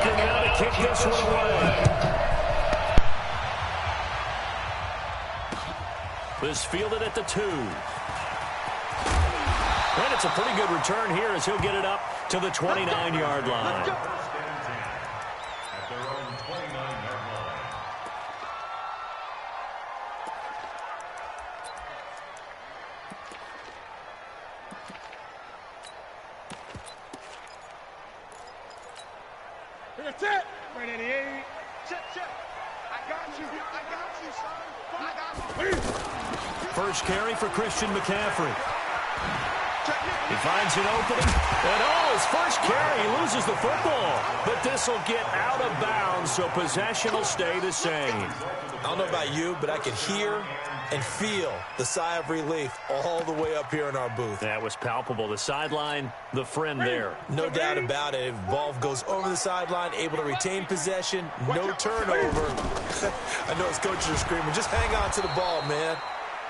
kicker now to kick this one away. This fielded at the 2. And it's a pretty good return here as he'll get it up to the 29-yard line. That's it. Right at the 8. Check. I got you, son. I got you. First carry for Christian McCaffrey. He finds an opening. And his first carry, he loses the football. But this will get out of bounds, so possession will stay the same. I don't know about you, but I could hear and feel the sigh of relief all the way up here in our booth. That was palpable. The sideline, the friend there. No doubt about it. Ball goes over the sideline, able to retain possession, no turnover. I know his coaches are screaming, just hang on to the ball, man.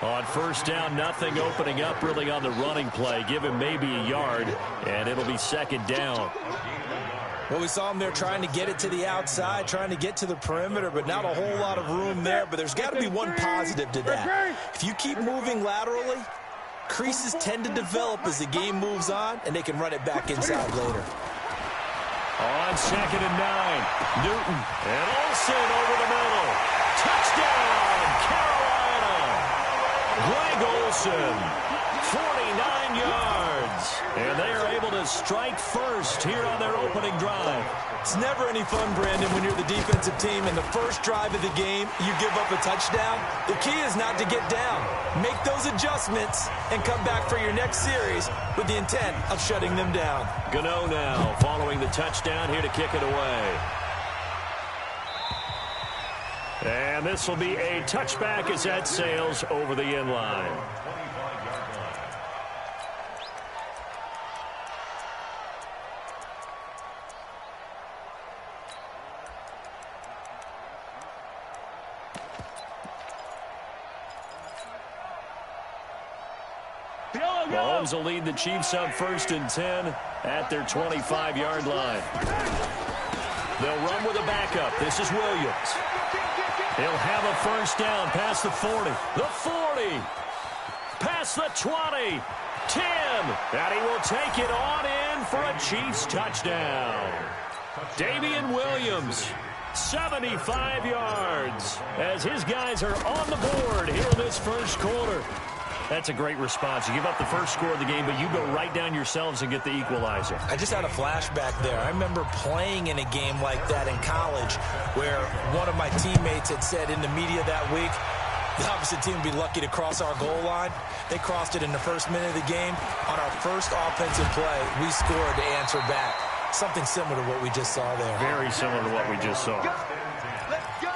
On first down, nothing opening up really on the running play. Give him maybe a yard, and it'll be second down. Well, we saw him there trying to get it to the outside, trying to get to the perimeter, but not a whole lot of room there. But there's got to be one positive to that. If you keep moving laterally, creases tend to develop as the game moves on, and they can run it back inside later. On 2nd and 9, Newton and Olsen over the middle. Touchdown, Carolina! Greg Olsen, 49 yards. And they are able to strike first here on their opening drive. It's never any fun, Brandon, when you're the defensive team and the first drive of the game, you give up a touchdown. The key is not to get down. Make those adjustments and come back for your next series with the intent of shutting them down. Gano now following the touchdown here to kick it away. And this will be a touchback as that sails over the end line. Mahomes will lead the Chiefs up 1st and 10 at their 25-yard line. They'll run with a backup. This is Williams. He'll have a first down past the 40. The 40. Past the 20. 10. And he will take it on in for a Chiefs touchdown. Damian Williams, 75 yards, as his guys are on the board here in this first quarter. That's a great response. You give up the first score of the game, but you go right down yourselves and get the equalizer. I just had a flashback there. I remember playing in a game like that in college where one of my teammates had said in the media that week, the opposite team would be lucky to cross our goal line. They crossed it in the first minute of the game. On our first offensive play, we scored to answer back. Something similar to what we just saw there. Very similar to what we just saw. Let's go.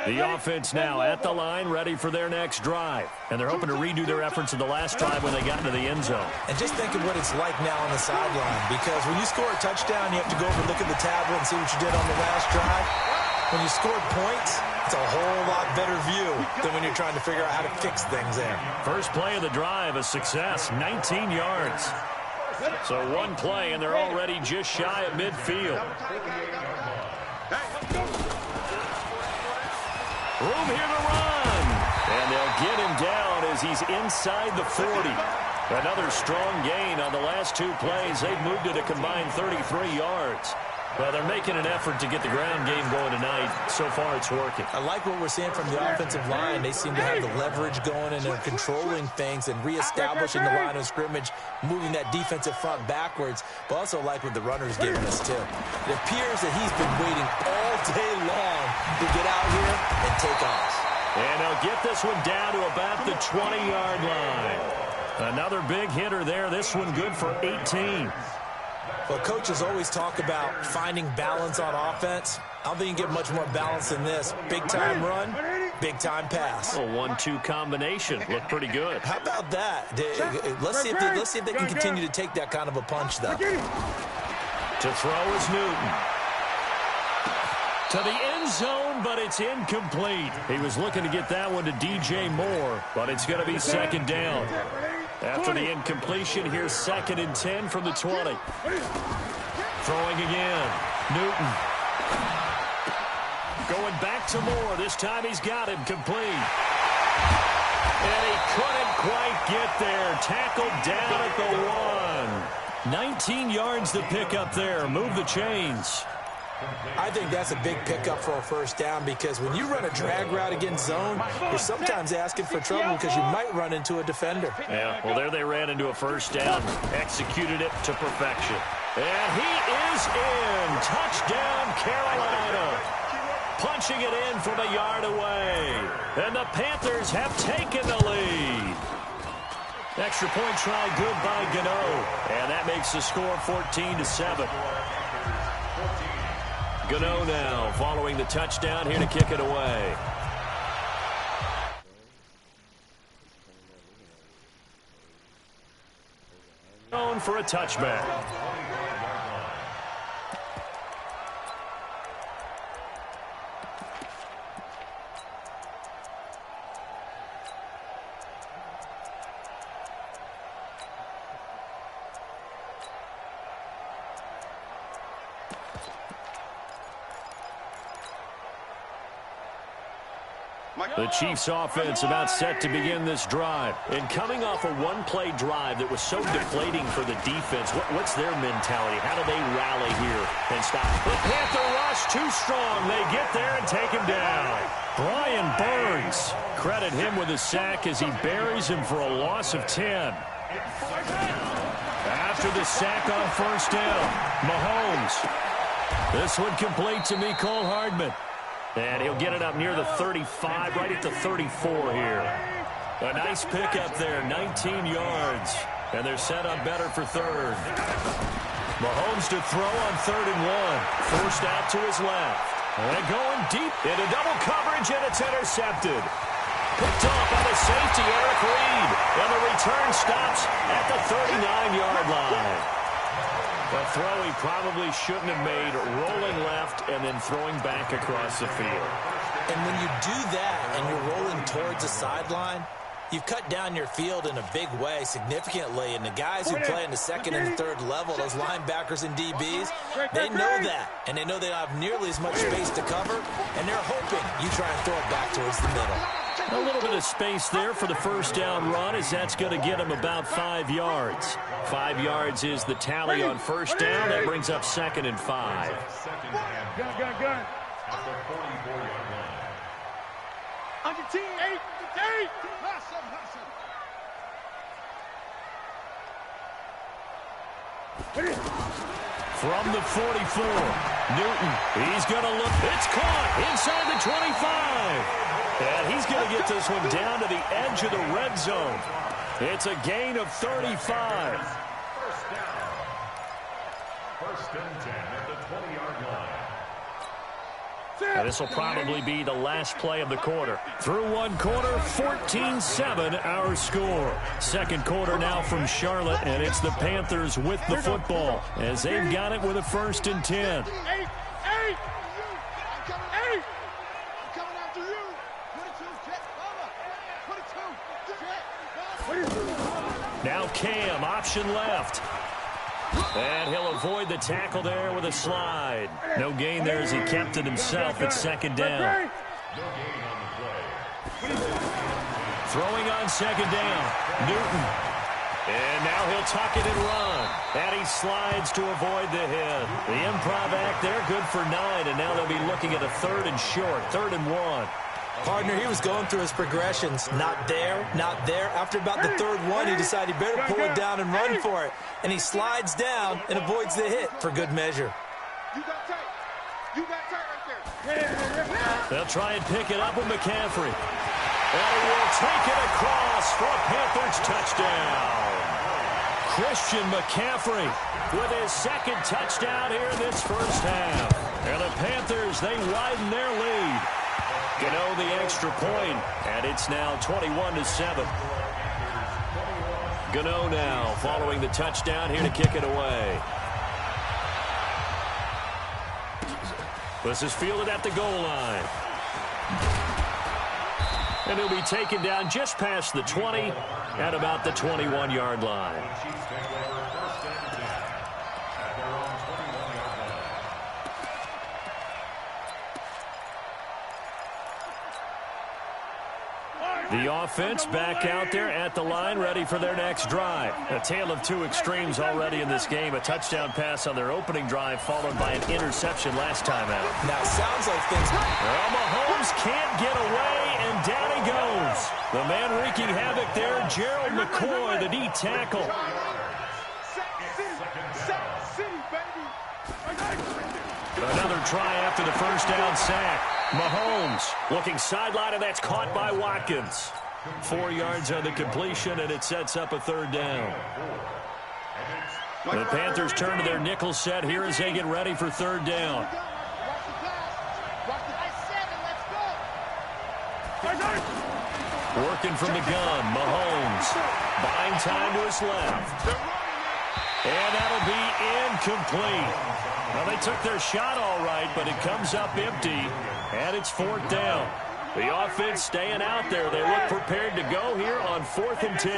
The offense now at the line, ready for their next drive. And they're hoping to redo their efforts in the last drive when they got into the end zone. And just think of what it's like now on the sideline, because when you score a touchdown, you have to go over and look at the tablet and see what you did on the last drive. When you scored points, it's a whole lot better view than when you're trying to figure out how to fix things there. First play of the drive, a success, 19 yards. So one play, and they're already just shy of midfield. Room here to run. And they'll get him down as he's inside the 40. Another strong gain on the last 2 plays. They've moved it a combined 33 yards. Well, they're making an effort to get the ground game going tonight. So far, it's working. I like what we're seeing from the offensive line. They seem to have the leverage going, and they're controlling things and reestablishing the line of scrimmage, moving that defensive front backwards, but also like what the runner's giving us, too. It appears that he's been waiting all day long to get out here and take off. And they'll get this one down to about the 20-yard line. Another big hitter there. This one good for 18. Well, coaches always talk about finding balance on offense. I don't think you can get much more balance than this. Big-time run, big-time pass. A 1-2 combination. Looked pretty good. How about that? Let's see if they can continue to take that kind of a punch, though. To throw is Newton. To the end end zone, but it's incomplete. He was looking to get that one to DJ Moore, but it's going to be second down. After the incompletion, here's 2nd and 10 from the 20. Throwing again. Newton. Going back to Moore. This time he's got him complete. And he couldn't quite get there. Tackled down at the 1. 19 yards to pick up there. Move the chains. I think that's a big pickup for a first down because when you run a drag route against zone, you're sometimes asking for trouble because you might run into a defender. Yeah, well, there they ran into a first down. Executed it to perfection. And he is in. Touchdown, Carolina. Punching it in from a yard away. And the Panthers have taken the lead. Extra point try good by Gano. And that makes the score 14-7. Gano now following the touchdown here to kick it away. Known for a touchback. The Chiefs offense about set to begin this drive. And coming off a one-play drive that was so deflating for the defense, what's their mentality? How do they rally here and stop? The Panther rush too strong. They get there and take him down. Brian Burns. Credit him with a sack as he buries him for a loss of 10. After the sack on first down, Mahomes. This one complete to Mecole Hardman. And he'll get it up near the 35, right at the 34 here. A nice pickup there, 19 yards. And they're set up better for third. Mahomes to throw on 3rd and 1. Forced out to his left. And going deep into double coverage, and it's intercepted. Picked off by the safety, Eric Reed. And the return stops at the 39-yard line. A throw he probably shouldn't have made, rolling left and then throwing back across the field. And when you do that and you're rolling towards the sideline, you've cut down your field in a big way significantly. And the guys who play in the 2nd and 3rd level, those linebackers and DBs, they know that. And they know they don't have nearly as much space to cover. And they're hoping you try and throw it back towards the middle. A little bit of space there for the first down run as that's going to get him about 5 yards. 5 yards is the tally on first down. That brings up 2nd and 5. Gun. On your team, 8. From the 44, Newton, he's going to look. It's caught inside the 25. And he's going to get this one down to the edge of the red zone. It's a gain of 35. First down. 1st and 10 at the 20-yard line. And this will probably be the last play of the quarter. Through one quarter, 14-7 our score. Second quarter now from Charlotte, and it's the Panthers with the football as they've got it with a 1st and 10. Now Cam, option left. And he'll avoid the tackle there with a slide. No gain there as he kept it himself at 2nd down. Throwing on 2nd down, Newton. And now he'll tuck it and run. And he slides to avoid the hit. The improv act there, good for 9. And now they'll be looking at a 3rd and short, 3rd and 1. Partner, he was going through his progressions. Not there, not there. After about the 3rd one, he decided he better pull it down and run for it. And he slides down and avoids the hit for good measure. You got tight right there. They'll try and pick it up with McCaffrey. And he will take it across for a Panthers touchdown. Christian McCaffrey with his 2nd touchdown here in this first half. And the Panthers, they widen their lead. Gano the extra point, and it's now 21-7. Gano now following the touchdown here to kick it away. This is fielded at the goal line. And he'll be taken down just past the 20 at about the 21-yard line. The offense back out there at the line, ready for their next drive. A tale of two extremes already in this game. A touchdown pass on their opening drive, followed by an interception last time out. Now, sounds like things... Well, Mahomes can't get away, and down he goes. The man wreaking havoc there, Gerald McCoy, the D tackle. Another try after the first down sack. Mahomes looking sideline, and that's caught by Watkins. 4 yards on the completion, and it sets up a third down. The Panthers turn to their nickel set here as they get ready for third down. Working from the gun, Mahomes buying time to his left. And that'll be incomplete. Well, they took their shot all right, but it comes up empty, and it's fourth down. The offense staying out there. They look prepared to go here on 4th and 10.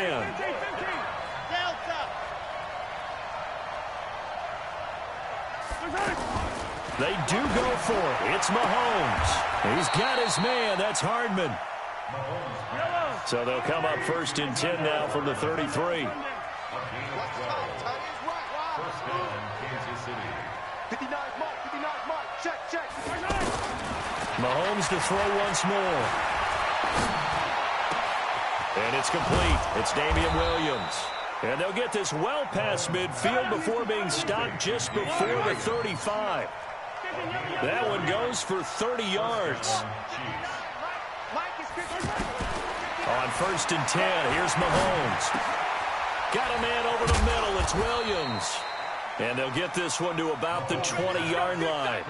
They do go for it. It's Mahomes. He's got his man. That's Hardman. So they'll come up 1st and 10 now from the 33. Mahomes to throw once more. And it's complete. It's Damian Williams. And they'll get this well past midfield before being stopped just before the 35. That one goes for 30 yards. On 1st and 10, here's Mahomes. Got a man over the middle. It's Williams. And they'll get this one to about the 20-yard line.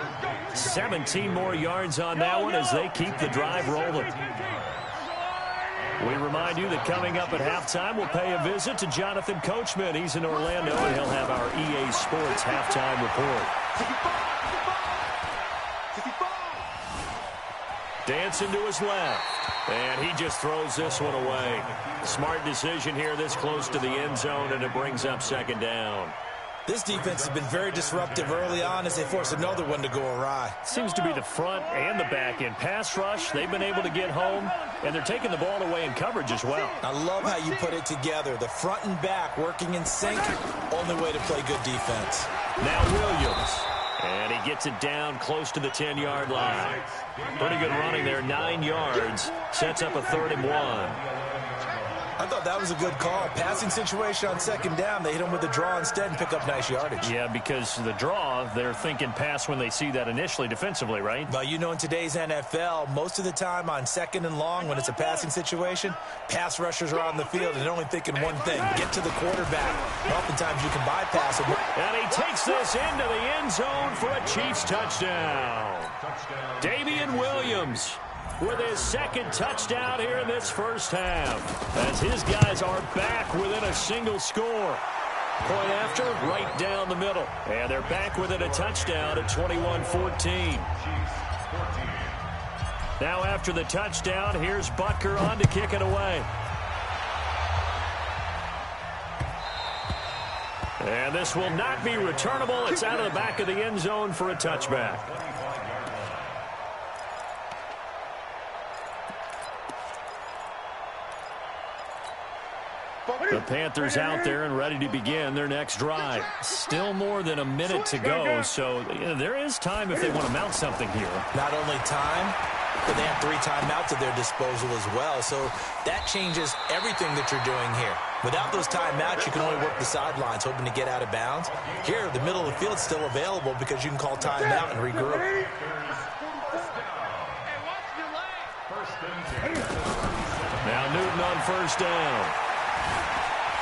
17 more yards on that one as they keep the drive rolling. We remind you that coming up at halftime, we'll pay a visit to Jonathan Coachman. He's in Orlando, and he'll have our EA Sports halftime report. Dancing to his left. And he just throws this one away. Smart decision here this close to the end zone, and it brings up 2nd down. This defense has been very disruptive early on as they force another one to go awry. Seems to be the front and the back end. Pass rush, they've been able to get home, and they're taking the ball away in coverage as well. I love how you put it together. The front and back working in sync, only way to play good defense. Now Williams, and he gets it down close to the 10-yard line. Pretty good running there, 9 yards. Sets up a 3rd and 1. I thought that was a good call. Passing situation on 2nd down. They hit him with a draw instead and pick up nice yardage. Yeah, because the draw, they're thinking pass when they see that initially defensively, right? Well, you know, in today's NFL, most of the time on 2nd and long, when it's a passing situation, pass rushers are on the field and they're only thinking one thing, get to the quarterback. Oftentimes you can bypass him. And he takes this into the end zone for a Chiefs touchdown. Damian Williams with his 2nd touchdown here in this first half, as his guys are back within a single score. Point after, right down the middle. And they're back within a touchdown at 21-14. Now after the touchdown, here's Butker on to kick it away. And this will not be returnable. It's out of the back of the end zone for a touchback. The Panthers out there and ready to begin their next drive. Still more than a minute to go, so there is time if they want to mount something here. Not only time, but they have 3 timeouts at their disposal as well, so that changes everything that you're doing here. Without those timeouts, you can only work the sidelines, hoping to get out of bounds. Here, the middle of the field is still available because you can call timeout and regroup. Now Newton on 1st down.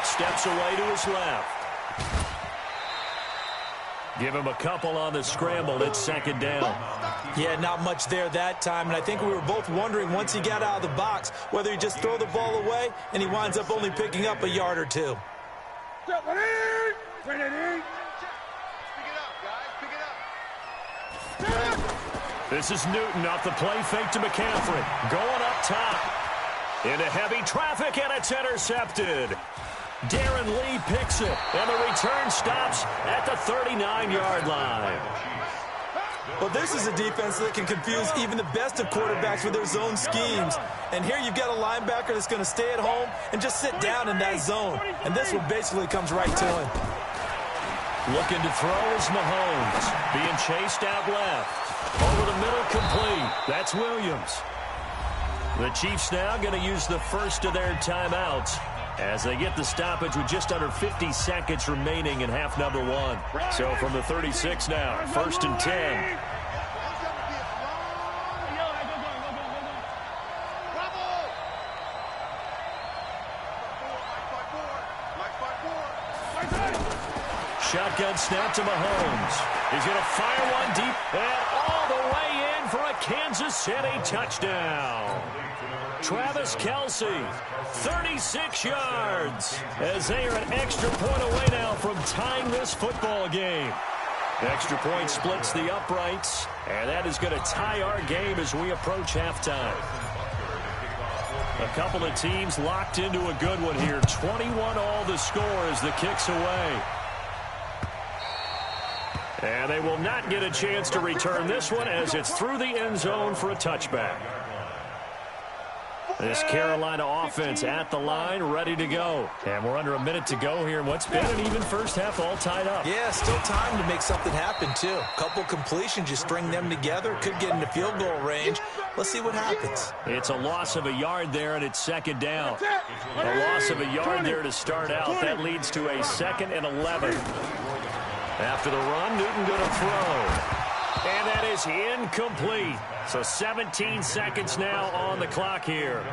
Steps away to his left. Give him a couple on the scramble. It's 2nd down. Yeah, not much there that time, and I think we were both wondering once he got out of the box whether he just throw the ball away and he winds up only picking up a yard or 2. Pick it up, guys. Pick it up. This is Newton off the play fake to McCaffrey. Going up top. Into heavy traffic, and it's intercepted. Darren Lee picks it, and the return stops at the 39-yard line. Well, this is a defense that can confuse even the best of quarterbacks with their zone schemes. And here you've got a linebacker that's going to stay at home and just sit down in that zone. And this one basically comes right to him. Looking to throw is Mahomes. Being chased out left. Over the middle, complete. That's Williams. The Chiefs now going to use the first of their timeouts as they get the stoppage with just under 50 seconds remaining in half number one. So from the 36 now, 1st and 10. Shotgun snap to Mahomes. He's going to fire one deep and all the way in for a Kansas City touchdown. Travis Kelce, 36 yards, as they are an extra point away now from tying this football game. Extra point splits the uprights, and that is going to tie our game as we approach halftime. A couple of teams locked into a good one here. 21 all the score as the kick's away. And they will not get a chance to return this one as it's through the end zone for a touchback. This Carolina offense at the line, ready to go. And we're under a minute to go here in what's been an even first half, all tied up. Yeah, still time to make something happen, too. A couple completions, you string them together, could get into field goal range. Let's see what happens. It's a loss of a yard there, and it's second down. A loss of a yard there to start out. That leads to a 2nd and 11. After the run, Newton going to throw. And that is incomplete. So 17 seconds now on the clock here.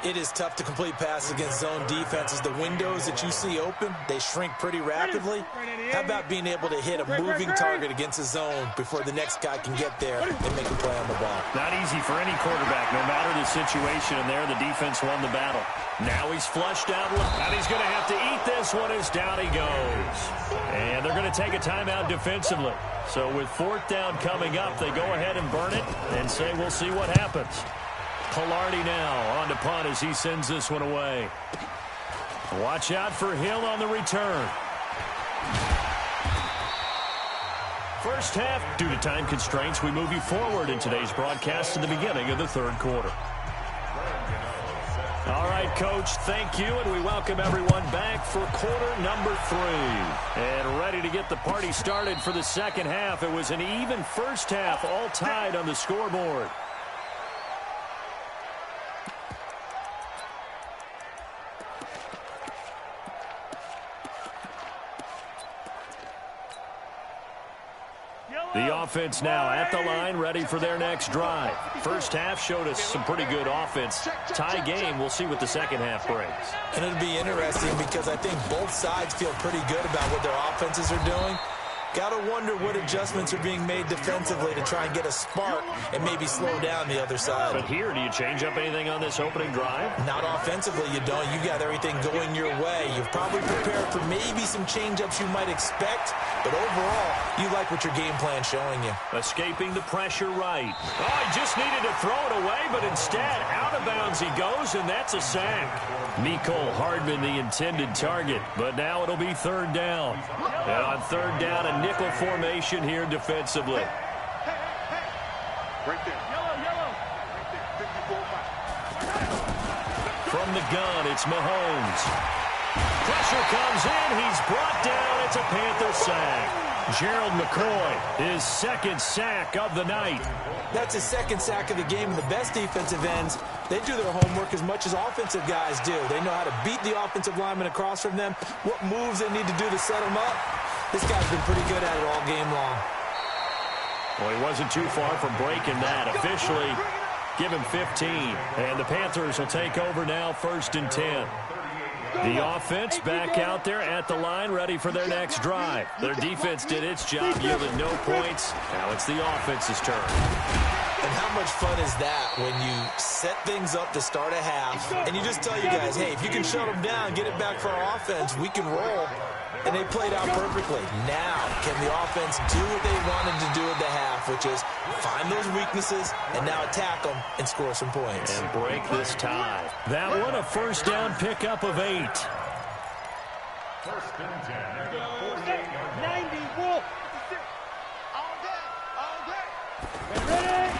It is tough to complete passes against zone defenses. The windows that you see open, they shrink pretty rapidly. How about being able to hit a moving target against a zone before the next guy can get there and make a play on the ball? Not easy for any quarterback, no matter the situation. And there, the defense won the battle. Now he's flushed out, and he's going to have to eat this one as down he goes. And they're going to take a timeout defensively. So with 4th down coming up, they go ahead and burn it and say we'll see what happens. Pilardi now on to punt as he sends this one away. Watch out for Hill on the return. First half, due to time constraints, we move you forward in today's broadcast to the beginning of the 3rd quarter. All right, Coach, thank you, and we welcome everyone back for quarter number 3. And ready to get the party started for the second half. It was an even first half, all tied on the scoreboard. The offense now at the line, ready for their next drive. First half showed us some pretty good offense. Tie game, we'll see what the second half brings. And it'll be interesting because I think both sides feel pretty good about what their offenses are doing. Got to wonder what adjustments are being made defensively to try and get a spark and maybe slow down the other side. But here, do you change up anything on this opening drive? Not offensively, you don't. You got everything going your way. You've probably prepared for maybe some change-ups you might expect, but overall, you like what your game plan's showing you. Escaping the pressure right. Oh, he just needed to throw it away, but instead, out of bounds he goes, and that's a sack. Mecole Hardman, the intended target, but now it'll be 3rd down. And on 3rd down, a nickel formation here defensively. Right there. Yellow. Right there. 54-5. From the gun, it's Mahomes. Pressure comes in. He's brought down. It's a Panther sack. Gerald McCoy, his 2nd sack of the night. That's his 2nd sack of the game. And the best defensive ends, they do their homework as much as offensive guys do. They know how to beat the offensive lineman across from them, what moves they need to do to set them up. This guy's been pretty good at it all game long. Well, he wasn't too far from breaking that. Officially, give him 15. And the Panthers will take over now, 1st and 10. The offense back out there at the line, ready for their next drive. Their defense did its job, yielded no points. Now it's the offense's turn. And how much fun is that when you set things up to start a half, and you just tell you guys, hey, if you can shut them down, get it back for our offense, we can roll. And they played out perfectly. Now, can the offense do what they wanted to do at the half, which is find those weaknesses and now attack them and score some points. And break this tie. That one a first down pickup of 8. First and 10 at the 48-yard line. 90, Wolf. All day. All day. Ready?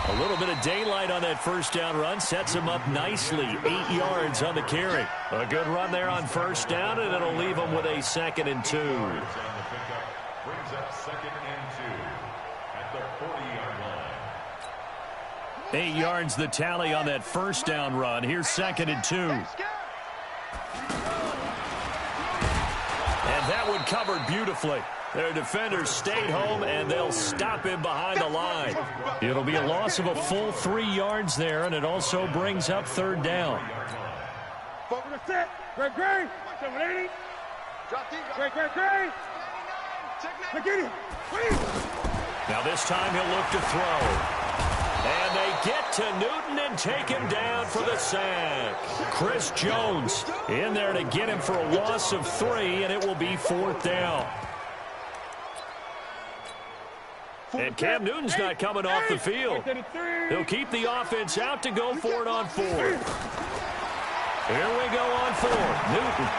A little bit of daylight on that first down run sets him up nicely. 8 yards on the carry. A good run there on first down, and it'll leave him with a 2nd and 2. On the pickup brings up 2nd and 2 at the 40-yard line. 8 yards the tally on that first down run. Here's 2nd and 2. And that one covered beautifully. Their defenders stayed home, and they'll stop him behind the line. It'll be a loss of a full 3 yards there, and it also brings up 3rd down. Focus set. Great, great. 780. Great, great, great. Look at him. Now this time he'll look to throw. And they get to Newton and take him down for the sack. Chris Jones in there to get him for a loss of 3, and it will be 4th down. And Cam Newton's not coming off the field. He'll keep the offense out to go for it on 4th. Here we go on 4th. Newton.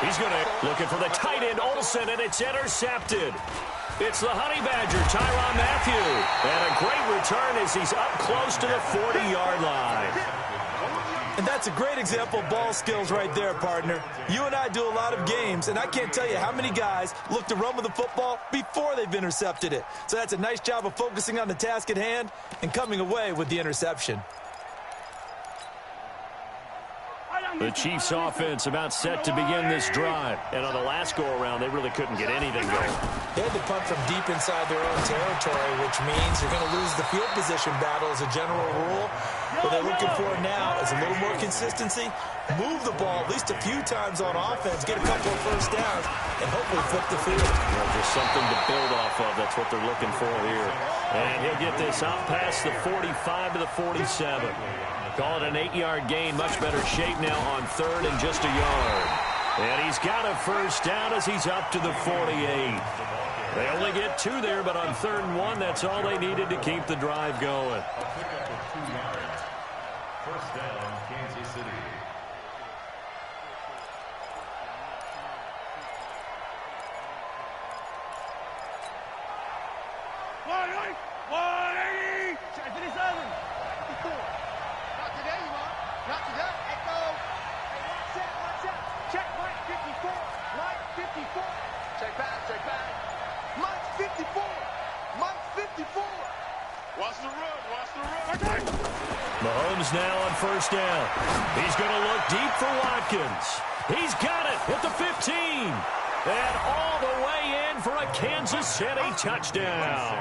He's going to looking for the tight end Olsen, and it's intercepted. It's the Honey Badger, Tyrann Mathieu. And a great return as he's up close to the 40-yard line. And that's a great example of ball skills right there, partner. You and I do a lot of games, and I can't tell you how many guys look to run with the football before they've intercepted it. So that's a nice job of focusing on the task at hand and coming away with the interception. The Chiefs' offense about set to begin this drive. And on the last go-around, they really couldn't get anything going. They had to punt from deep inside their own territory, which means you're going to lose the field position battle as a general rule. What they're looking for now is a little more consistency, move the ball at least a few times on offense, get a couple of first downs, and hopefully flip the field. Well, just something to build off of. That's what they're looking for here. And he'll get this out past the 45 to the 47. Call it an 8-yard gain. Much better shape now on 3rd and just a yard. And he's got a first down as he's up to the 48. They only get 2 there, but on 3rd and 1, that's all they needed to keep the drive going. First down, Kansas City. Not today. Echo. Hey, watch out. Check Mike 54. Mike 54. Check back. Mike 54. Mike 54. Watch the run. Mahomes now on first down. He's going to look deep for Watkins. He's got it at the 15. And all the way in for a Kansas City touchdown.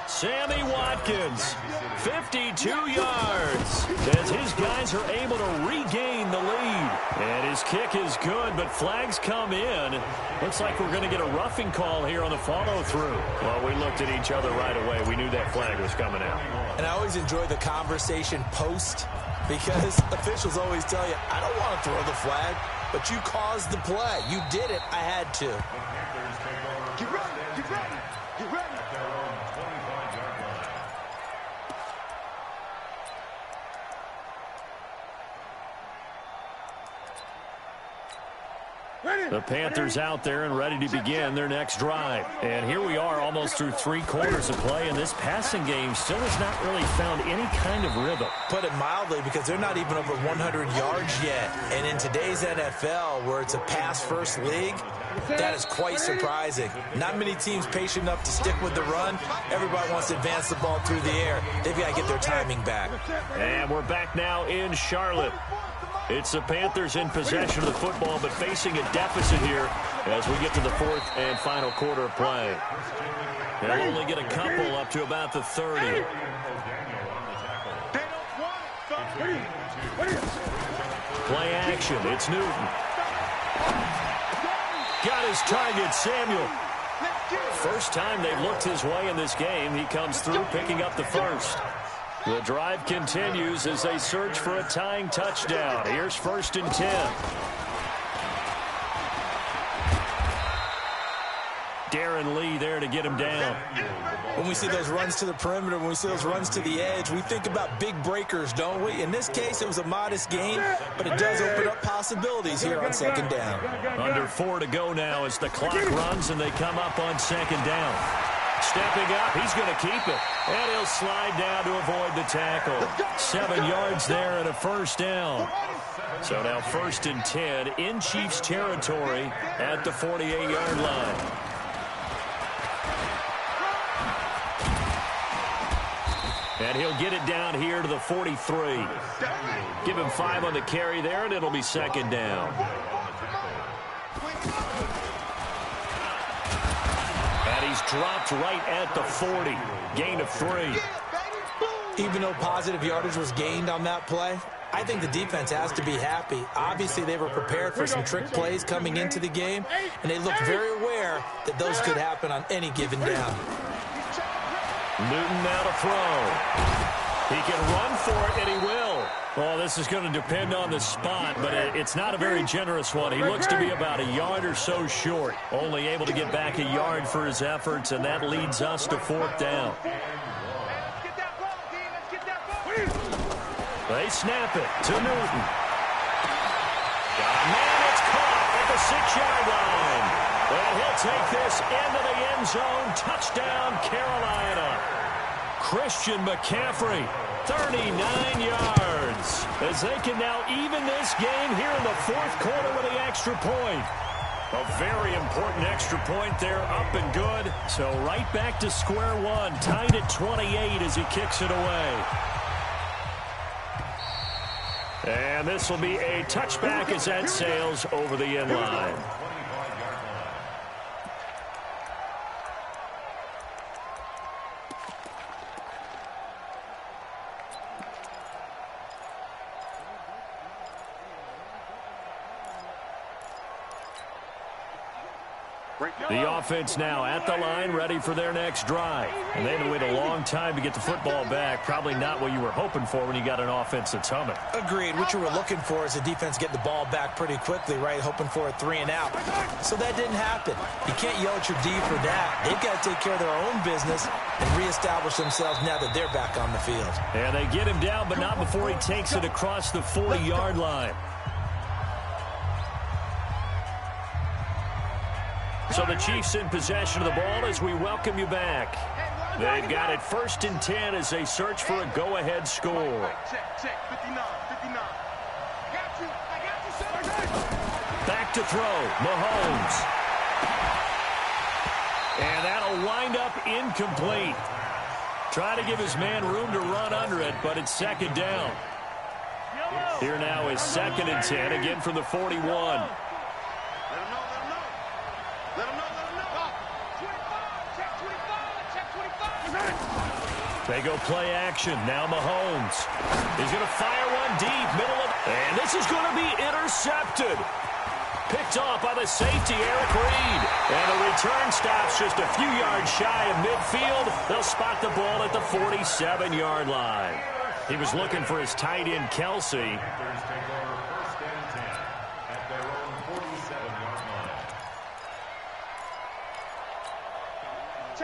Sammy Watkins, 52 yards, as his guys are able to regain the lead. And his kick is good, but flags come in. Looks like we're going to get a roughing call here on the follow-through. Well, we looked at each other right away. We knew that flag was coming out. And I always enjoy the conversation post, because officials always tell you, I don't want to throw the flag, but you caused the play. You did it. I had to. Get ready. The Panthers out there and ready to begin their next drive. And here we are almost through 3 quarters of play, and this passing game still has not really found any kind of rhythm. Put it mildly, because they're not even over 100 yards yet. And in today's NFL, where it's a pass-first league, that is quite surprising. Not many teams patient enough to stick with the run. Everybody wants to advance the ball through the air. They've got to get their timing back. And we're back now in Charlotte. It's the Panthers in possession of the football, but facing a deficit here as we get to the 4th and final quarter of play. They'll only get a couple up to about the 30. Play action. It's Newton. Got his target, Samuel. First time they've looked his way in this game. He comes through picking up the first. The drive continues as they search for a tying touchdown. Here's 1st and 10. Darren Lee there to get him down. When we see those runs to the perimeter, when we see those runs to the edge, we think about big breakers, don't we? In this case, it was a modest gain, but it does open up possibilities here on 2nd down. Under 4 to go now as the clock runs and they come up on 2nd down. Stepping up, he's going to keep it. And he'll slide down to avoid the tackle. 7 yards there and a 1st down. So now 1st and 10 in Chiefs territory at the 48-yard line. And he'll get it down here to the 43. Give him 5 on the carry there, and it'll be 2nd down. And he's dropped right at the 40. Gain of 3. Even though positive yardage was gained on that play, I think the defense has to be happy. Obviously, they were prepared for some trick plays coming into the game, and they looked very aware that those could happen on any given down. Newton now to throw. He can run for it, and he will. Well, this is going to depend on the spot, but it's not a very generous one. He looks to be about a yard or so short, only able to get back a yard for his efforts, and that leads us to 4th down. They snap it to Newton. Got a man, it's caught at the 6-yard line. And he'll take this into the end zone. Touchdown, Carolina. Christian McCaffrey, 39 yards. As they can now even this game here in the 4th quarter with the extra point. A very important extra point there, up and good. So right back to square one, tied at 28 as he kicks it away. And this will be a touchback as that sails over the end line. The offense now at the line, ready for their next drive. And they had to wait a long time to get the football back. Probably not what you were hoping for when you got an offense that's humming. Agreed. What you were looking for is the defense get the ball back pretty quickly, right? Hoping for a 3-and-out. So that didn't happen. You can't yell at your D for that. They've got to take care of their own business and reestablish themselves now that they're back on the field. And they get him down, but not before he takes it across the 40-yard line. So the Chiefs in possession of the ball as we welcome you back. They've got it 1st and 10 as they search for a go-ahead score. Back to throw, Mahomes. And that'll wind up incomplete. Try to give his man room to run under it, but it's 2nd down. Here now is 2nd and 10, again from the 41. They go play action. Now Mahomes. He's going to fire one deep, middle of... And this is going to be intercepted. Picked off by the safety, Eric Reed. And the return stops just a few yards shy of midfield. They'll spot the ball at the 47-yard line. He was looking for his tight end, Kelsey.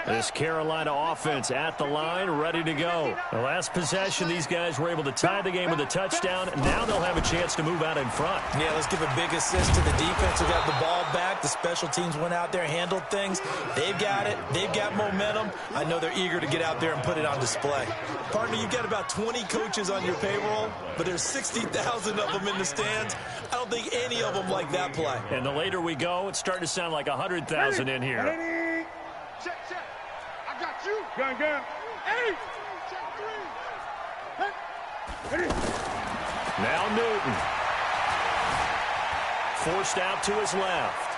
This Carolina offense at the line, ready to go. The last possession, these guys were able to tie the game with a touchdown. Now they'll have a chance to move out in front. Yeah, let's give a big assist to the defense who got the ball back. The special teams went out there, handled things. They've got it. They've got momentum. I know they're eager to get out there and put it on display. Partner, you've got about 20 coaches on your payroll, but there's 60,000 of them in the stands. I don't think any of them like that play. And the later we go, it's starting to sound like 100,000 in here. Ready? Check, check. I got you. Gun, gun. Hey. Check 3. Ready? Now Newton. Forced out to his left.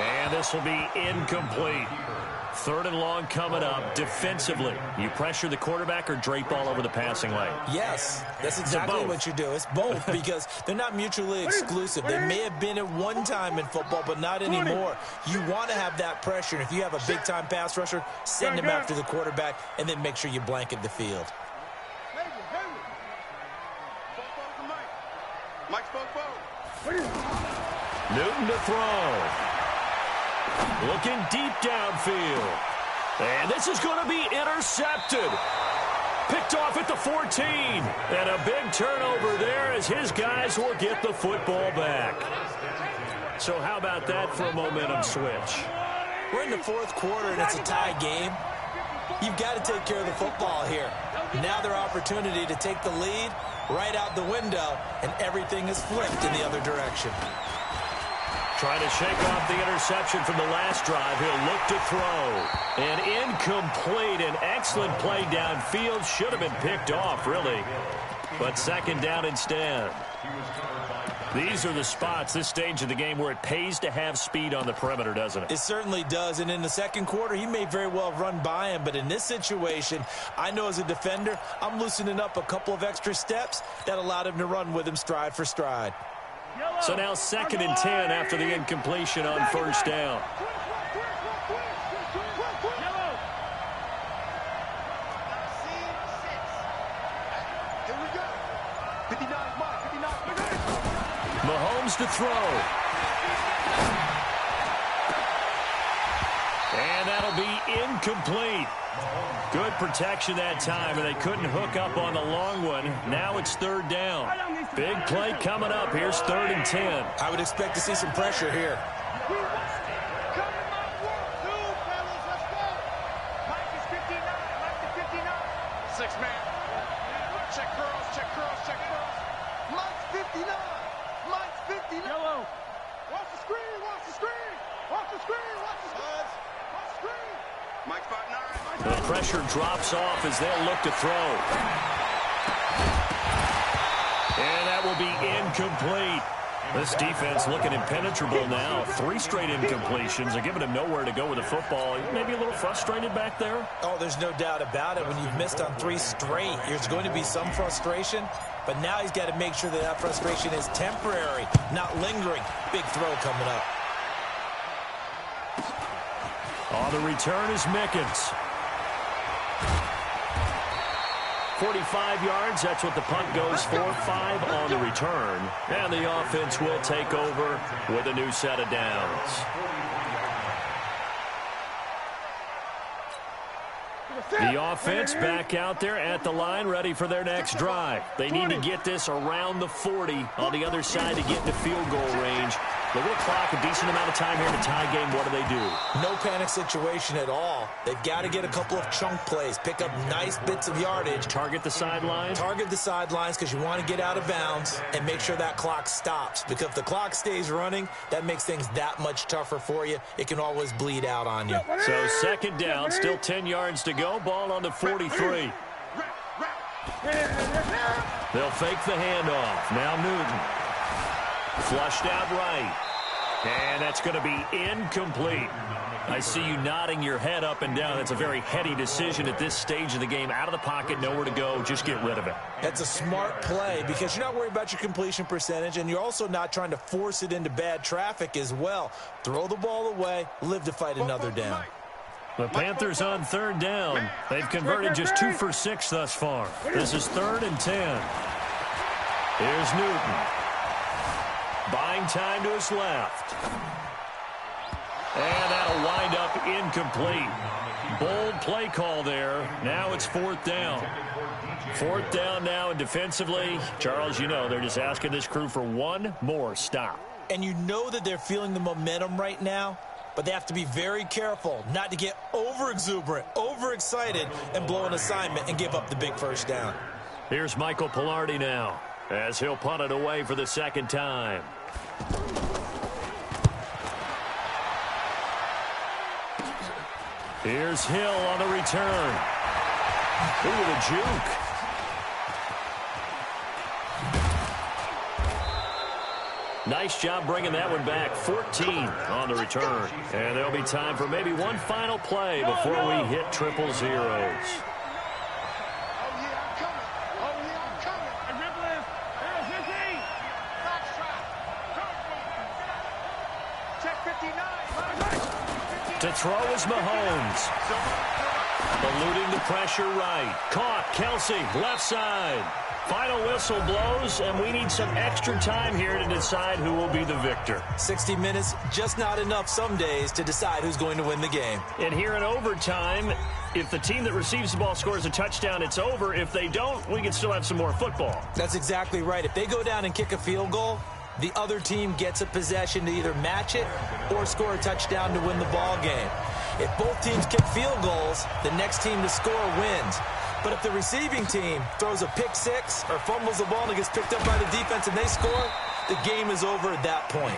And this will be incomplete. Third and long coming up. Defensively, you pressure the quarterback or drape all over the passing lane? Yes, that's exactly what you do. It's both because they're not mutually exclusive. They may have been at one time in football, but not anymore. You want to have that pressure. And if you have a big-time pass rusher, send him after the quarterback, and then make sure you blanket the field. Newton to throw. Looking deep downfield. And this is going to be intercepted. Picked off at the 14. And a big turnover there as his guys will get the football back. So how about that for a momentum switch? We're in the fourth quarter, and it's a tie game. You've got to take care of the football here. Now their opportunity to take the lead right out the window, and everything is flipped in the other direction. Trying to shake off the interception from the last drive. He'll look to throw. And incomplete. An excellent play downfield. Should have been picked off, really. But second down instead. These are the spots, this stage of the game, where it pays to have speed on the perimeter, doesn't it? It certainly does. And in the second quarter, he may very well run by him. But in this situation, I know as a defender, I'm loosening up a couple of extra steps that allowed him to run with him stride for stride. So now 2nd and 10 after the incompletion on first down. Mahomes to throw. And that'll be incomplete. Good protection that time, and they couldn't hook up on the long one. Now it's third down. Big play coming up. Here's 3rd and 10. I would expect to see some pressure here. The pressure drops off as they'll look to throw. And that will be incomplete. This defense looking impenetrable now. 3 straight incompletions. They're giving him nowhere to go with the football. Maybe a little frustrated back there? Oh, there's no doubt about it. When you've missed on 3 straight, there's going to be some frustration. But now he's got to make sure that that frustration is temporary, not lingering. Big throw coming up. On the return is Mickens. 45 yards, that's what the punt goes for. 5 on the return. And the offense will take over with a new set of downs. The offense back out there at the line, ready for their next drive. They need to get this around the 40 on the other side to get into field goal range. Look at the clock, a decent amount of time here in the tie game. What do? No panic situation at all. They've got to get a couple of chunk plays, pick up nice bits of yardage. Target the sidelines? Target the sidelines because you want to get out of bounds and make sure that clock stops. Because if the clock stays running, that makes things that much tougher for you. It can always bleed out on you. So second down, still 10 yards to go. Ball on the 43. They'll fake the handoff. Now Newton. Flushed out right. And that's going to be incomplete. I see you nodding your head up and down. That's a very heady decision at this stage of the game. Out of the pocket, nowhere to go. Just get rid of it. That's a smart play because you're not worried about your completion percentage, and you're also not trying to force it into bad traffic as well. Throw the ball away, live to fight another down. The Panthers on third down. They've converted just 2 for 6 thus far. This is 3rd and 10. Here's Newton. Buying time to his left. And that'll wind up incomplete. Bold play call there. Now it's 4th down. 4th down now, and defensively, Charles, you know, they're just asking this crew for one more stop. And you know that they're feeling the momentum right now, but they have to be very careful not to get over-exuberant, over-excited, and blow an assignment and give up the big first down. Here's Michael Pilardi now, as he'll punt it away for the second time. Here's Hill on the return. Ooh, the juke. Nice job bringing that one back. 14 on the return. And there'll be time for maybe one final play before we hit triple zeros. To throw is Mahomes. Eluding the pressure right. Caught. Kelsey, left side. Final whistle blows, and we need some extra time here to decide who will be the victor. 60 minutes, just not enough some days to decide who's going to win the game. And here in overtime, if the team that receives the ball scores a touchdown, it's over. If they don't, we can still have some more football. That's exactly right. If they go down and kick a field goal, the other team gets a possession to either match it or score a touchdown to win the ball game. If both teams kick field goals, the next team to score wins. But if the receiving team throws a pick six or fumbles the ball and it gets picked up by the defense and they score, the game is over at that point.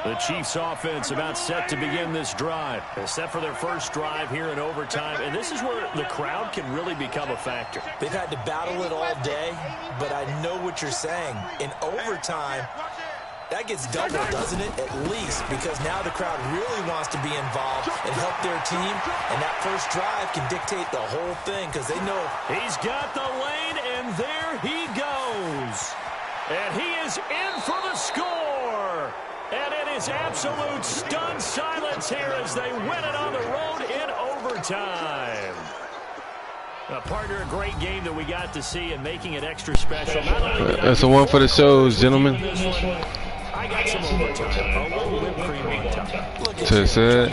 The Chiefs offense about set to begin this drive. They're set for their first drive here in overtime, and this is where the crowd can really become a factor. They've had to battle it all day, but I know what you're saying. In overtime, that gets doubled, doesn't it? At least, because now the crowd really wants to be involved and help their team, and that first drive can dictate the whole thing because they know. He's got the lane, and there he goes. And he is in for the score. And it is absolute stunned silence here as they win it on the road in overtime. Partner, a great game that we got to see and making it extra special. That's the one for the shows, gentlemen. I got some overtime. A little whipped cream on top. To say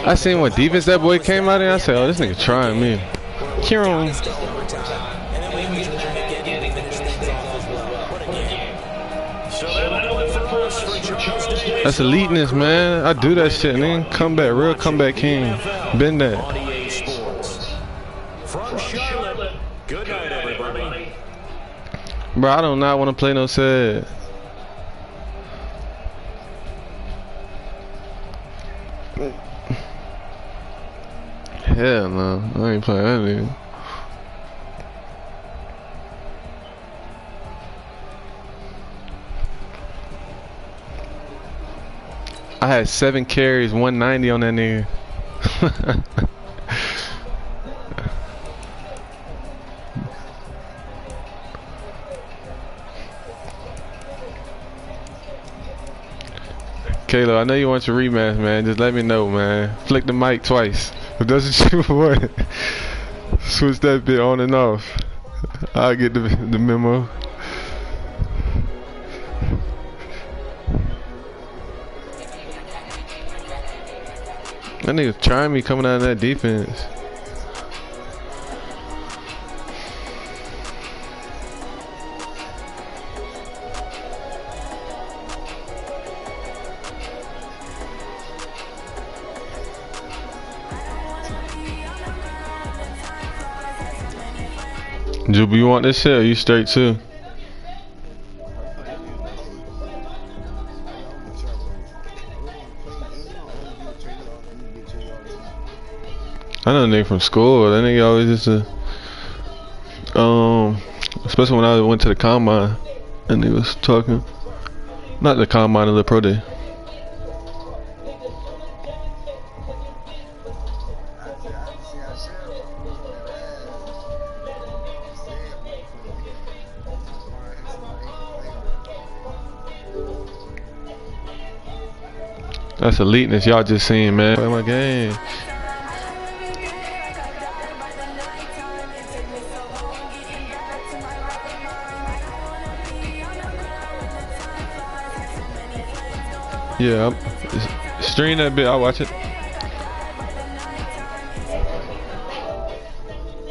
I seen what defense that boy came out in. I said, oh, this nigga trying me. Kieran. That's eliteness, man. I do that shit, man. Comeback, real comeback king. Been that. From Charlotte. Good night, everybody. Bro, I do not want to play no sad. Hell no, I ain't playing that nigga. I had 7 carries, 190 on that nigga. Caleb, I know you want your rematch, man. Just let me know, man. Flick the mic twice. If that's what you want, switch that bit on and off. I'll get the memo. That nigga trying me coming out of that defense. Juba, you want this shit or you straight too? I know a nigga from school. That nigga always just especially when I went to the combine and he was talking. Not the combine, the pro day. That's eliteness y'all just seen, man. Play my game. Yeah, stream that bit. I'll watch it.